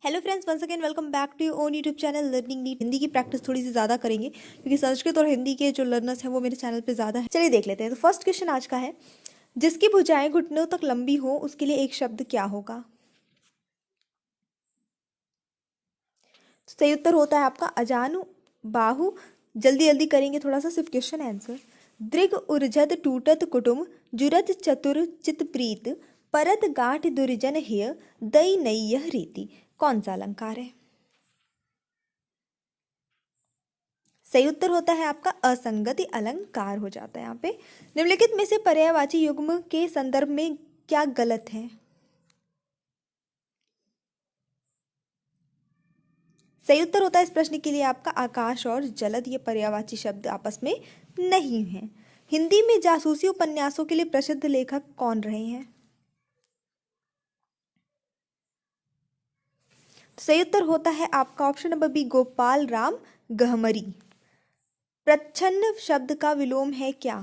Hello friends, once again welcome back to your own YouTube channel Learning NEET. Hindi की practice थोड़ी सी ज़्यादा करेंगे क्योंकि संस्कृत और हिंदी के जो लर्नर्स हैं वो मेरे चैनल पे ज़्यादा है। चलिए देख लेते हैं। तो फर्स्ट क्वेश्चन आज का है, जिसकी भुजाएं घुटनों तक लंबी हो उसके लिए एक शब्द क्या होगा। तो सही उत्तर होता है आपका अजानु बाहु। जल्दी जल्दी करेंगे थोड़ा सा, सिर्फ क्वेश्चन आंसर। दृग उर्जत टूटत कुटुम जुरत चतुर चित प्रीत परत गाठ दुर्जन हिय दई नई यह रीति। कौन सा अलंकार है। सही उत्तर होता है आपका असंगति अलंकार हो जाता है यहाँ पे। निम्नलिखित में से पर्यायवाची युग्म के संदर्भ में क्या गलत है। सही उत्तर होता है इस प्रश्न के लिए आपका आकाश और जलद। ये पर्यायवाची शब्द आपस में नहीं है। हिंदी में जासूसी उपन्यासों के लिए प्रसिद्ध लेखक कौन रहे हैं। सही उत्तर होता है आपका option number B, Gopal Ram Gahmari. प्रच्छन्न शब्द का विलोम है क्या।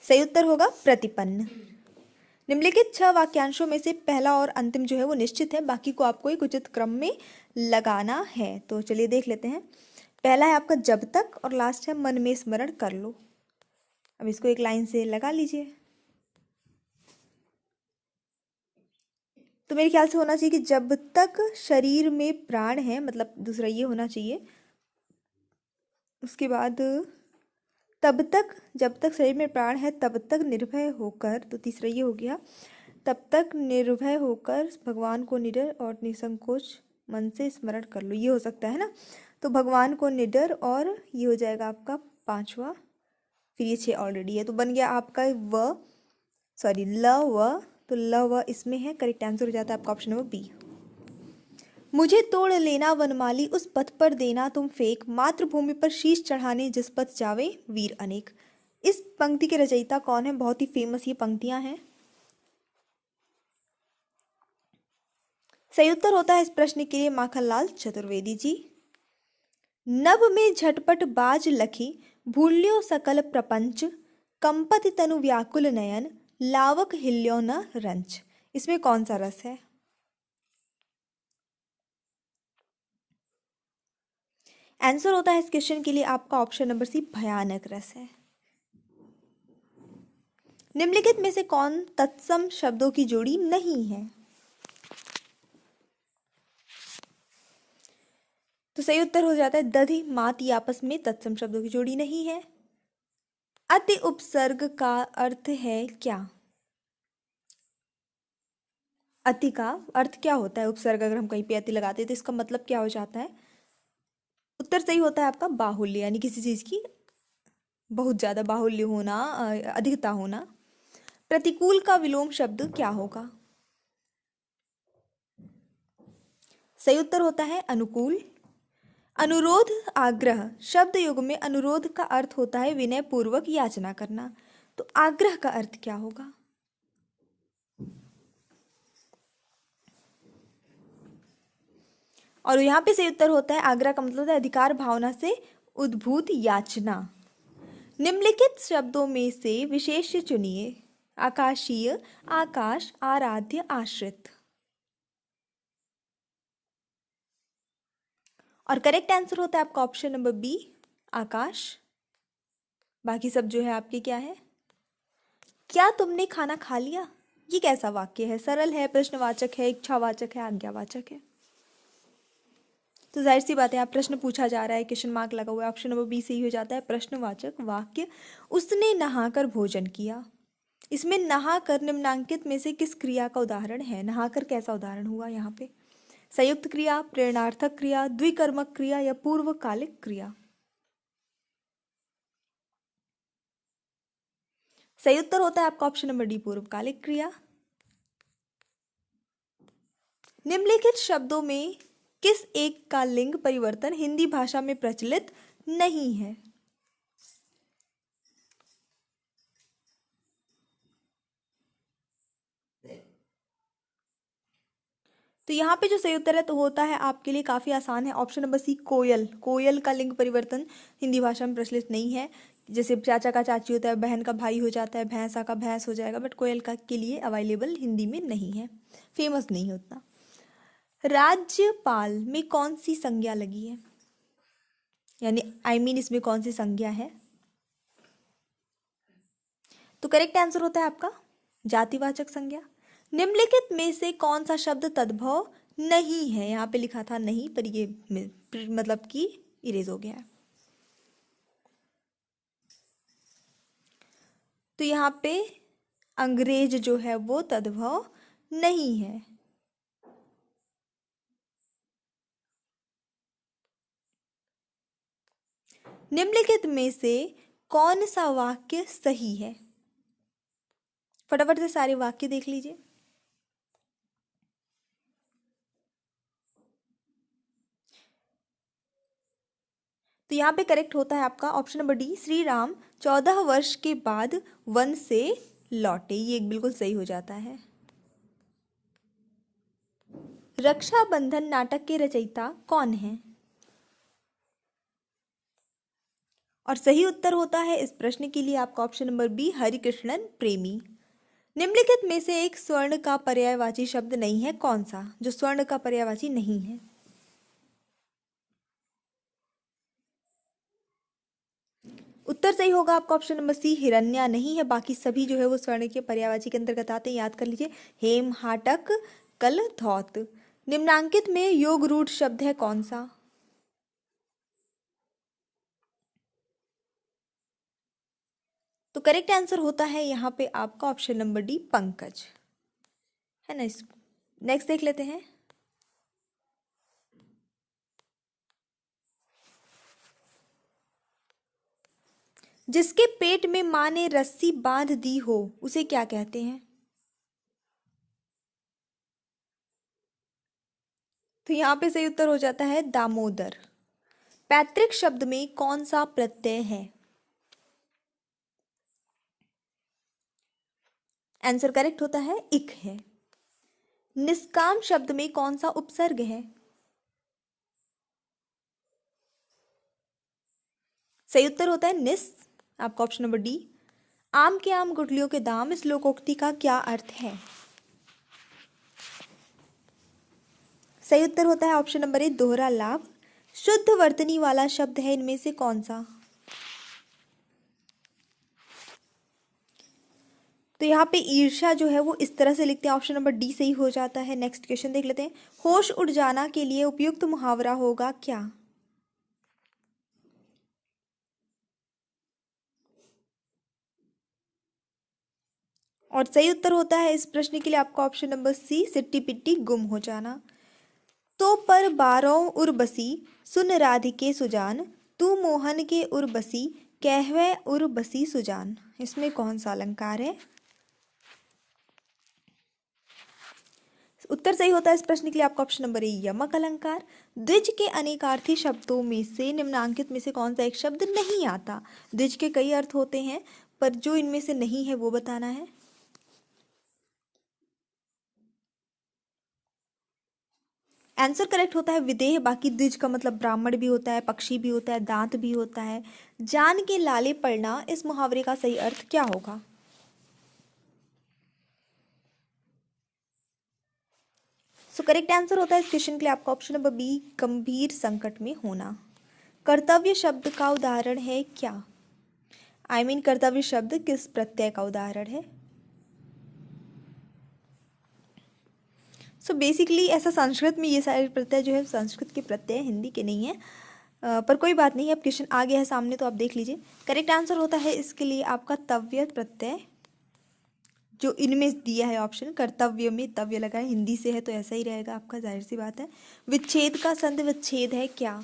सही उत्तर होगा प्रतिपन्न। निम्नलिखित 6 वाक्यांशों में से पहला और अंतिम जो है वो निश्चित है, बाकी को आपको एक उचित क्रम में लगाना है। तो चलिए देख लेते हैं। पहला है आपका जब तक और लास्ट है मन में स्मरण कर लो। अब इसको एक लाइन से लगा लीजिए। तो मेरे ख्याल से होना चाहिए कि जब तक शरीर में प्राण है, मतलब दूसरा ये होना चाहिए। उसके बाद तब तक, जब तक शरीर में प्राण है तब तक निर्भय होकर, तो तीसरा ये हो गया। तब तक निर्भय होकर भगवान को निडर और निसंकोच मन से स्मरण कर लो, ये हो सकता है ना। तो भगवान को निडर, और ये हो जाएगा आपका पांचवा। फिर ये 6 ऑलरेडी है, तो बन गया आपका ल व। तो ल व इसमें है, करेक्ट आंसर हो जाता है आपका ऑप्शन नंबर बी। मुझे तोड़ लेना वनमाली उस पथ पर देना तुम फेंक मातृभूमि पर शीश चढ़ाने जिस पथ जावे वीर अनेक। इस पंक्ति के रचयिता कौन है। बहुत ही फेमस ये पंक्तियां हैं। सही उत्तर होता है इस प्रश्न के लिए माखनलाल चतुर्वेदी जी। नभ में झटपट बाज लखी भूल्यो सकल प्रपंच कंपत तनु व्याकुल नयन लावक हिल्यो न रंच। इसमें कौन सा रस है। आंसर होता है इस क्वेश्चन के लिए आपका ऑप्शन नंबर सी, भयानक रस है। निम्नलिखित में से कौन तत्सम शब्दों की जोड़ी नहीं है। तो सही उत्तर हो जाता है दधि मात, ये आपस में तत्सम शब्दों की जोड़ी नहीं है। अति उपसर्ग का अर्थ है क्या। अति का अर्थ क्या होता है। उपसर्ग अगर हम कहीं पे अति लगाते हैं तो इसका मतलब क्या हो जाता है। उत्तर सही होता है आपका बाहुल्य, यानी किसी चीज की बहुत ज्यादा बाहुल्य होना, अधिकता होना। प्रतिकूल का विलोम शब्द क्या होगा। सही उत्तर होता है अनुकूल। अनुरोध आग्रह शब्द युग में अनुरोध का अर्थ होता है विनय पूर्वक याचना करना। तो आग्रह का अर्थ क्या होगा। और यहाँ पे सही उत्तर होता है आग्रह का मतलब होता है अधिकार भावना से उद्भूत याचना। निम्नलिखित शब्दों में से विशेष चुनिए। आकाशीय, आकाश, आराध्य, आश्रित। और करेक्ट आंसर होता है आपका ऑप्शन नंबर बी, आकाश। बाकी सब जो है आपके क्या है। क्या तुमने खाना खा लिया। ये कैसा वाक्य है। सरल है, प्रश्नवाचक है, इच्छावाचक है, आज्ञावाचक है। तो जाहिर सी बात है, आप प्रश्न पूछा जा रहा है, क्वेश्चन मार्क लगा हुआ है, ऑप्शन नंबर बी सही हो जाता है। प्रश्नवाचक वाक्य। उसने नहाकर भोजन किया। इसमें नहाकर निम्नांकित में से किस क्रिया का उदाहरण है। नहाकर कैसा उदाहरण हुआ यहाँ पे। संयुक्त क्रिया, प्रेरणार्थक क्रिया, द्विकर्मक क्रिया या पूर्वकालिक क्रिया। सही उत्तर होता है आपका ऑप्शन नंबर डी, पूर्वकालिक क्रिया। निम्नलिखित शब्दों में किस एक का लिंग परिवर्तन हिंदी भाषा में प्रचलित नहीं है। तो यहाँ पे जो सही उत्तर है तो होता है आपके लिए काफी आसान है, ऑप्शन नंबर सी, कोयल। कोयल का लिंग परिवर्तन हिंदी भाषा में प्रचलित नहीं है। जैसे चाचा का चाची होता है, बहन का भाई हो जाता है, भैंसा का भैंस हो जाएगा, बट कोयल का के लिए अवेलेबल हिंदी में नहीं है, फेमस नहीं होता। राज्यपाल में कौन सी संज्ञा लगी है, यानी इसमें कौन सी संज्ञा है? तो करेक्ट आंसर होता है आपका जातिवाचक संज्ञा। निम्नलिखित में से कौन सा शब्द तद्भव नहीं है, यहाँ पे लिखा था नहीं, पर ये मतलब कि इरेज हो गया है। तो यहाँ पे अंग्रेज जो है वो तद्भव नहीं है। निम्नलिखित में से कौन सा वाक्य सही है? फटाफट से सारे वाक्य देख लीजिए। तो यहाँ पे करेक्ट होता है आपका option number D, Shri Ram 14 वर्ष के बाद वन से लौटे, ये एक बिल्कुल सही हो जाता है। रक्षाबंधन नाटक के रचयिता कौन है? और सही उत्तर होता है इस प्रश्न के लिए आपका ऑप्शन नंबर बी, हरिकृष्णन प्रेमी। निम्नलिखित में से एक स्वर्ण का पर्यायवाची शब्द नहीं है, कौन सा? जो स्वर्ण का पर्यायवाची नहीं है। उत्तर सही होगा आपका ऑप्शन नंबर सी, हिरण्या नहीं है, बाकी सभी जो है वो स्वर्ण के पर्यायवाची के अंतर्गत आते हैं, याद कर लीजिए। हेम, हाटक, कल, धौत। निम्नांकित में योग रूढ़ शब्द है कौन सा? तो करेक्ट आंसर होता है यहाँ पे आपका ऑप्शन नंबर डी, पंकज, है ना। नेक्स्ट देख लेते हैं। जिसके पेट में मां ने रस्सी बांध दी हो उसे क्या कहते हैं? तो यहाँ पे सही उत्तर हो जाता है दामोदर। पैतृक शब्द में कौन सा प्रत्यय है? आंसर करेक्ट होता है इक है। निष्काम शब्द में कौन सा उपसर्ग है? सही उत्तर होता है निस, आपका ऑप्शन नंबर डी। आम के आम गुठलियों के दाम, इस लोकोक्ति का क्या अर्थ है? सही उत्तर होता है ऑप्शन नंबर ए, दोहरा लाभ। शुद्ध वर्तनी वाला शब्द है इनमें से कौन सा? तो यहाँ पे ईर्ष्या जो है वो इस तरह से लिखते हैं, ऑप्शन नंबर डी सही हो जाता है। नेक्स्ट क्वेश्चन देख लेते हैं। होश उड़ जाना के लिए उपयुक्त मुहावरा होगा क्या? और सही उत्तर होता है इस प्रश्न के लिए आपका ऑप्शन नंबर सी, सिट्टी पिट्टी गुम हो जाना। तो पर बारों उर्बसी सुन राधिके सुजान, तू मोहन के उर्बसी कहवे उर्बसी सुजान, इसमें कौन सा अलंकार है? उत्तर सही होता है इस प्रश्न के लिए आपका ऑप्शन नंबर ए, यमक अलंकार। द्विज के अनेकार्थी शब्दों में से निम्नांकित में से कौन सा एक शब्द नहीं आता? द्विज के कई अर्थ होते हैं, पर जो इनमें से नहीं है वो बताना है। आंसर करेक्ट होता है विदेह। बाकी द्विज का मतलब ब्राह्मण भी होता है, पक्षी भी होता है, दांत भी होता है। जान के लाले पड़ना, इस मुहावरे का सही अर्थ क्या होगा? सो करेक्ट आंसर होता है इस क्वेश्चन के लिए आपका ऑप्शन नंबर बी, गंभीर संकट में होना। कर्तव्य शब्द का उदाहरण है क्या? कर्तव्य शब्द किस प्रत्यय का उदाहरण है? सो बेसिकली ऐसा संस्कृत में ये सारे प्रत्यय जो है संस्कृत के प्रत्यय, हिंदी के नहीं है। पर कोई बात नहीं, अब क्वेश्चन आ गया है सामने तो आप देख लीजिए। करेक्ट आंसर होता है इसके लिए आपका तव्य प्रत्यय, जो इनमें दिया है ऑप्शन। कर्तव्य में तव्य लगा है, हिंदी से है तो ऐसा ही रहेगा आपका, जाहिर सी बात है। विच्छेद का संधि विच्छेद है क्या?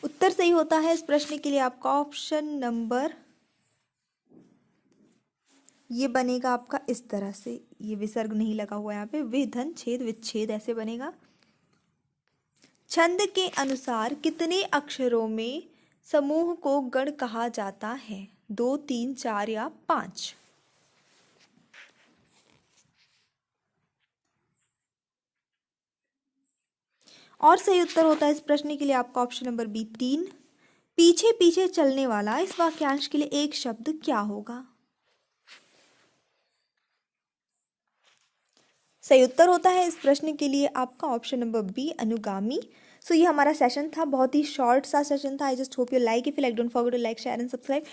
उत्तर सही होता है इस प्रश्न के लिए आपका ऑप्शन नंबर, ये बनेगा आपका इस तरह से, ये विसर्ग नहीं लगा हुआ यहाँ पे, विधन छेद विच्छेद ऐसे बनेगा। छंद के अनुसार कितने अक्षरों में समूह को गण कहा जाता है? 2, 3, 4 या 5? और सही उत्तर होता है इस प्रश्न के लिए आपका ऑप्शन नंबर बी 3। पीछे पीछे चलने वाला, इस वाक्यांश के लिए एक शब्द क्या होगा? सही उत्तर होता है इस प्रश्न के लिए आपका ऑप्शन नंबर बी अनुगामी। सो ये हमारा सेशन था, बहुत ही शॉर्ट सा सेशन था। I just hope you like. If you like, don't forget to like, share and subscribe.